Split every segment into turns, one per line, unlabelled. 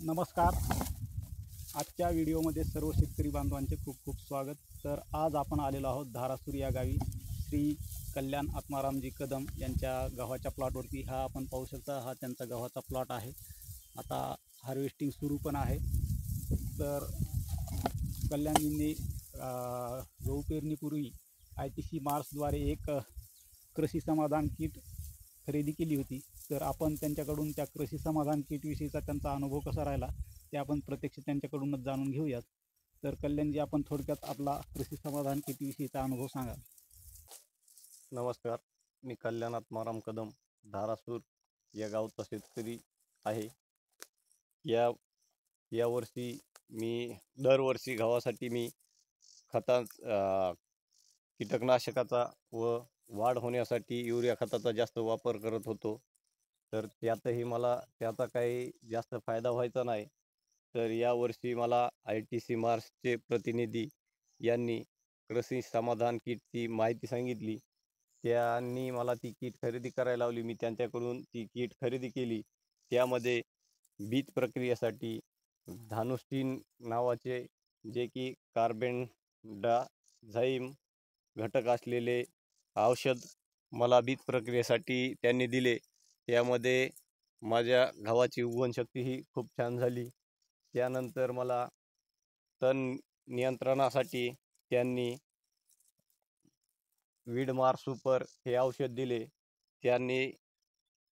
नमस्कार. आजच्या व्हिडिओमध्ये सर्व शेतकरी बांधवांचे खूप खूप स्वागत. तर आज आपण आलेलो आहोत धारासूर या गावी श्री कल्याण आत्मारामजी कदम यांच्या गव्हाच्या प्लॉटवरती. हा आपण पाहू शकता, हा त्यांचा गव्हाचा प्लॉट आहे. आता हार्वेस्टिंग सुरू पण आहे. तर कल्याणजींनी गहू पेरणीपूर्वी ITC मार्सद्वारे एक कृषी समाधान किट खरेदी केली होती. तर आपण त्यांच्याकडून त्या कृषी समाधान किटविषयीचा त्यांचा अनुभव कसा राहिला ते आपण प्रत्यक्ष त्यांच्याकडूनच जाणून घेऊयात. तर कल्याणजी, आपण थोडक्यात आपला कृषी समाधान किटविषयीचा अनुभव सांगा.
नमस्कार, मी कल्याण आत्माराम कदम, धारासूर या गावचा शेतकरी आहे. यावर्षी मी दरवर्षी गव्हासाठी मी कीटकनाशकाचा व वाढ होण्यासाठी युरिया खताचा जास्त वापर करत होतो. तर त्यातही मला त्याचा काही जास्त फायदा व्हायचा नाही. तर यावर्षी मला ITC मार्सचे प्रतिनिधी यांनी कृषी समाधान किटची माहिती सांगितली. त्यांनी मला ती किट खरेदी करायला लावली. मी त्यांच्याकडून ती किट खरेदी केली. त्यामध्ये बीज प्रक्रियेसाठी धानुस्टीन नावाचे, जे की कार्बेंडाझाईम घटक असलेले औषध मला बीज प्रक्रियेसाठी त्यांनी दिले. त्यामध्ये माझ्या गव्हाची उगवणशक्ती ही खूप छान झाली. त्यानंतर मला तण नियंत्रणासाठी त्यांनी वीडमार सुपर हे औषध दिले. त्यांनी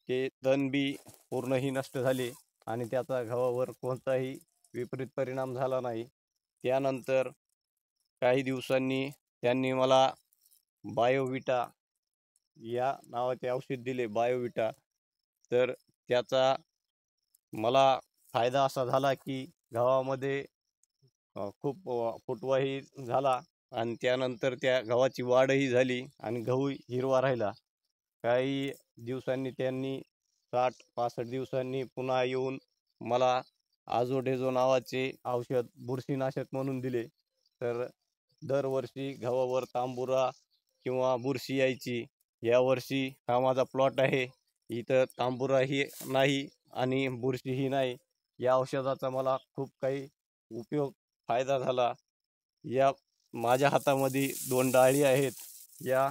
ते तण बी पूर्णही नष्ट झाले आणि त्याचा गव्हावर कोणताही विपरीत परिणाम झाला नाही. त्यानंतर काही दिवसांनी त्यांनी मला बायोविटा या नावाचे औषध दिले, बायोविटा. तर त्याचा मला फायदा असा झाला की गव्हामध्ये खूप फुटवाही झाला आणि त्यानंतर त्या गव्हाची वाढही झाली आणि गहू हिरवा राहिला. काही दिवसांनी त्यांनी 60-65 दिवसांनी पुन्हा येऊन मला आझोडेझो नावाचे औषध बुरशीनाशक म्हणून दिले. तर दरवर्षी गव्हावर तांबुरा किंवा बुरशी यायची. यावर्षी हा माझा प्लॉट आहे, इथं तांबुराही नाही आणि बुरशीही नाही. या औषधाचा मला खूप काही उपयोग फायदा झाला. या माझ्या हातामध्ये 2 डाळी आहेत. या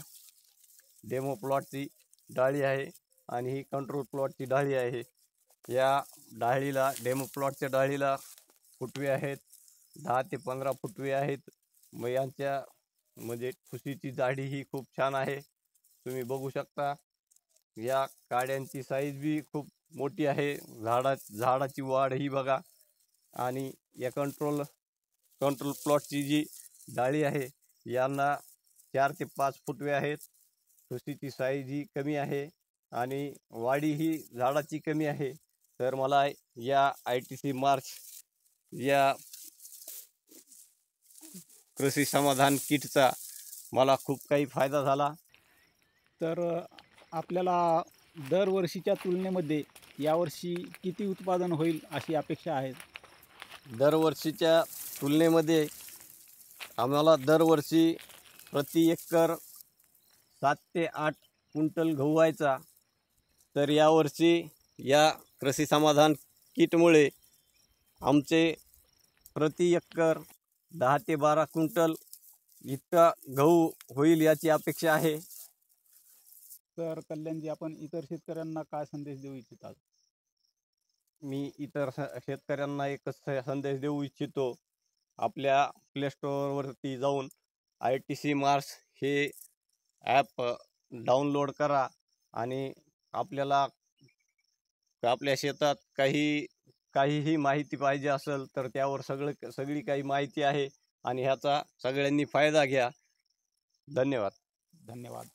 डेमो प्लॉटची डाळी आहे आणि ही कंट्रोल प्लॉटची डाळी आहे. या डेमो प्लॉटच्या डाळीला फुटवे आहेत, 10 ते 15 फुटवे आहेत. मग यांच्या म्हणजे ठुशीची जाडी ही खूप छान आहे, तुम्ही बघू शकता. या काड्यांची साईज बी खूप मोठी आहे. झाडाची वाढ ही बघा. आणि या कंट्रोल प्लॉटची जी डाळी आहे यांना 4 ते 5 फुटवे आहेत. ठुशीची साईज ही कमी आहे आणि वाढी ही झाडाची कमी आहे. तर मला या ITC मार्च या कृषी समाधान किटचा मला खूप काही फायदा झाला.
तर आपल्याला दरवर्षीच्या तुलनेमध्ये यावर्षी किती उत्पादन होईल अशी अपेक्षा आहे?
दरवर्षीच्या तुलनेमध्ये आम्हाला दरवर्षी प्रति एकर 7 ते 8 क्विंटल गहू व्हायचा. तर यावर्षी या कृषी समाधान किटमुळे आमचे प्रति एकर 10 ते 12 क्विंटल इतका गहू होईल याची अपेक्षा आहे.
तर कल्याणजी, आपण इतर शेतकऱ्यांना काय संदेश देऊ इच्छितात?
मी इतर शेतकऱ्यांना एकच संदेश देऊ इच्छितो. आपल्या प्ले स्टोअरवरती जाऊन ITC मार्स हे ॲप डाउनलोड करा आणि आपल्याला आपल्या शेतात काहीही माहिती पाहिजे असेल तर त्यावर सगळी काही माहिती आहे आणि ह्याचा सगळ्यांनी फायदा घ्या. धन्यवाद.
धन्यवाद.